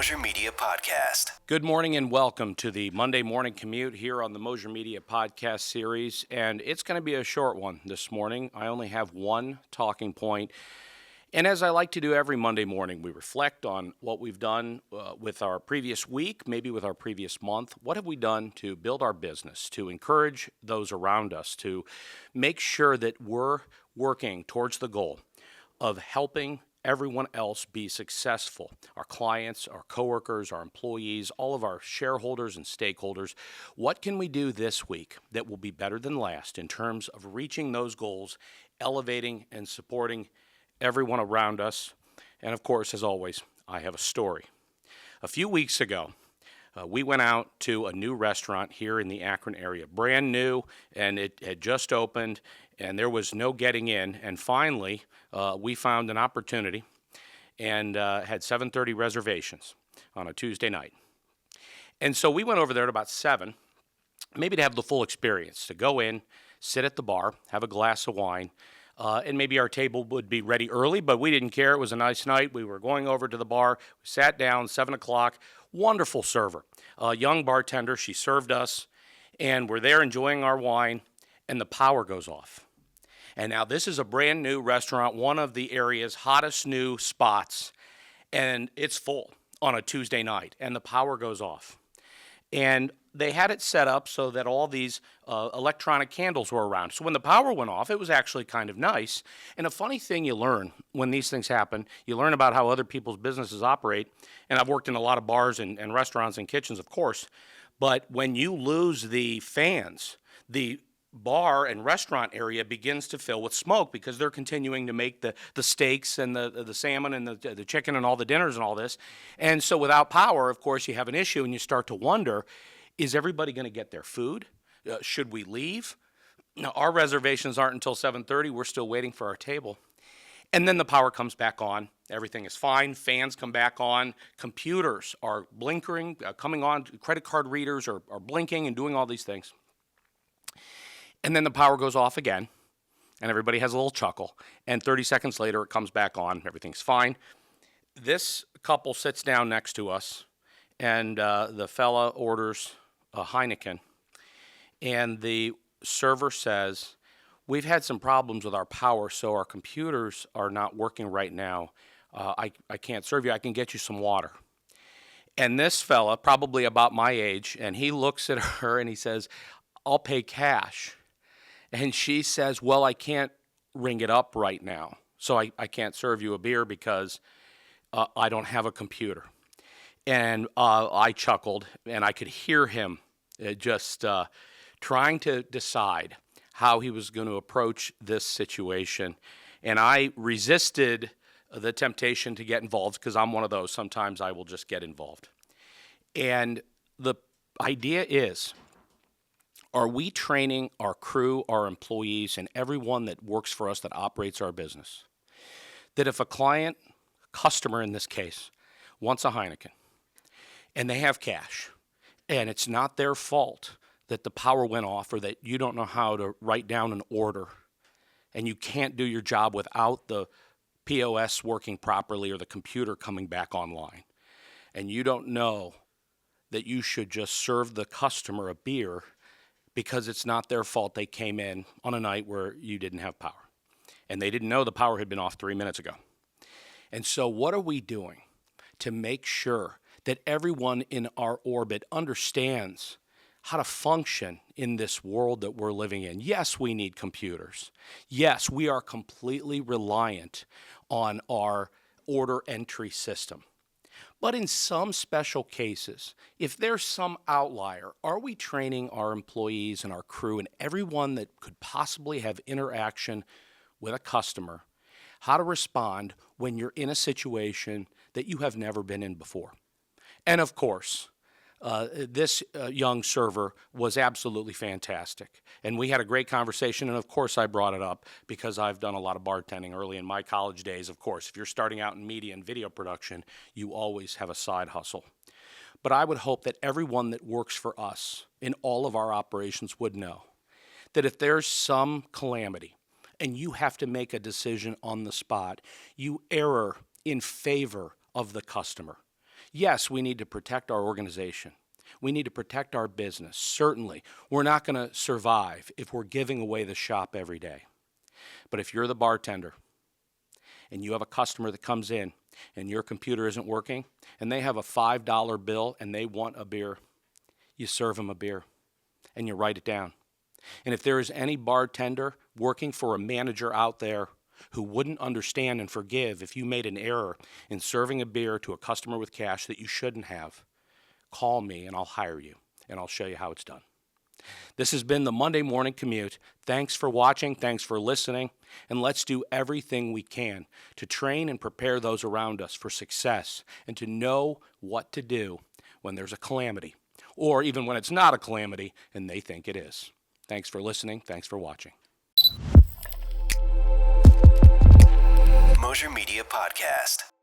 Mosier Media Podcast. Good morning and welcome to the Monday Morning Commute here on the Mosier Media Podcast series. And it's going to be a short one this morning. I only have one talking point. And as I like to do every Monday morning, we reflect on what we've done with our previous week, maybe with our previous month. What have we done to build our business, to encourage those around us, to make sure that we're working towards the goal of helping everyone else be successful, our clients, our coworkers, our employees, all of our shareholders and stakeholders. What can we do this week that will be better than last in terms of reaching those goals, elevating and supporting everyone around us? And of course, as always, I have a story. A few weeks ago, we went out to a new restaurant here in the Akron area, brand new, and it had just opened, and there was no getting in. And finally, we found an opportunity and had 7:30 reservations on a Tuesday night. And so we went over there at about 7, maybe to have the full experience, to go in, sit at the bar, have a glass of wine, and maybe our table would be ready early, but we didn't care. It was a nice night. We were going over to the bar. We sat down, 7 o'clock. Wonderful server, a young bartender. She served us, and we're there enjoying our wine, and the power goes off. And now this is a brand new restaurant, one of the area's hottest new spots, and it's full on a Tuesday night, and the power goes off. And they had it set up so that all these electronic candles were around. So when the power went off, it was actually kind of nice. And a funny thing you learn when these things happen, you learn about how other people's businesses operate. And I've worked in a lot of bars and restaurants and kitchens, of course. But when you lose the fans, the bar and restaurant area begins to fill with smoke because they're continuing to make the steaks and the salmon and the chicken and all the dinners and all this. And so without power, of course, you have an issue, and you start to wonder, is everybody going to get their food? Should we leave? Now, our reservations aren't until 7:30. We're still waiting for our table. And then the power comes back on. Everything is fine. Fans come back on. Computers are blinking, coming on. Credit card readers are blinking and doing all these things. And then the power goes off again, and everybody has a little chuckle. And 30 seconds later, it comes back on. Everything's fine. This couple sits down next to us, and the fella orders a Heineken. And the server says, "We've had some problems with our power, so our computers are not working right now. I can't serve you. I can get you some water." And this fella, probably about my age, and he looks at her and he says, "I'll pay cash." And she says, "Well, I can't ring it up right now, so I can't serve you a beer because I don't have a computer." And I chuckled, and I could hear him just trying to decide how he was going to approach this situation. And I resisted the temptation to get involved because I'm one of those. Sometimes I will just get involved. And the idea is, are we training our crew, our employees, and everyone that works for us that operates our business, that if a client, customer in this case, wants a Heineken and they have cash and it's not their fault that the power went off or that you don't know how to write down an order and you can't do your job without the POS working properly or the computer coming back online, and you don't know that you should just serve the customer a beer because it's not their fault they came in on a night where you didn't have power. And they didn't know the power had been off 3 minutes ago. And so what are we doing to make sure that everyone in our orbit understands how to function in this world that we're living in? Yes, we need computers. Yes, we are completely reliant on our order entry system. But in some special cases, if there's some outlier, are we training our employees and our crew and everyone that could possibly have interaction with a customer how to respond when you're in a situation that you have never been in before? And of course, this young server was absolutely fantastic. And we had a great conversation, and of course I brought it up because I've done a lot of bartending early in my college days. Of course, if you're starting out in media and video production, you always have a side hustle. But I would hope that everyone that works for us in all of our operations would know that if there's some calamity and you have to make a decision on the spot, you err in favor of the customer. Yes, we need to protect our organization. We need to protect our business. Certainly, we're not going to survive if we're giving away the shop every day. But if you're the bartender and you have a customer that comes in and your computer isn't working and they have a $5 bill and they want a beer, you serve them a beer and you write it down. And if there is any bartender working for a manager out there who wouldn't understand and forgive if you made an error in serving a beer to a customer with cash that you shouldn't have, call me and I'll hire you and I'll show you how it's done. This has been the Monday Morning Commute. Thanks for watching. Thanks for listening. And let's do everything we can to train and prepare those around us for success and to know what to do when there's a calamity or even when it's not a calamity and they think it is. Thanks for listening. Thanks for watching. Mosier Media Podcast.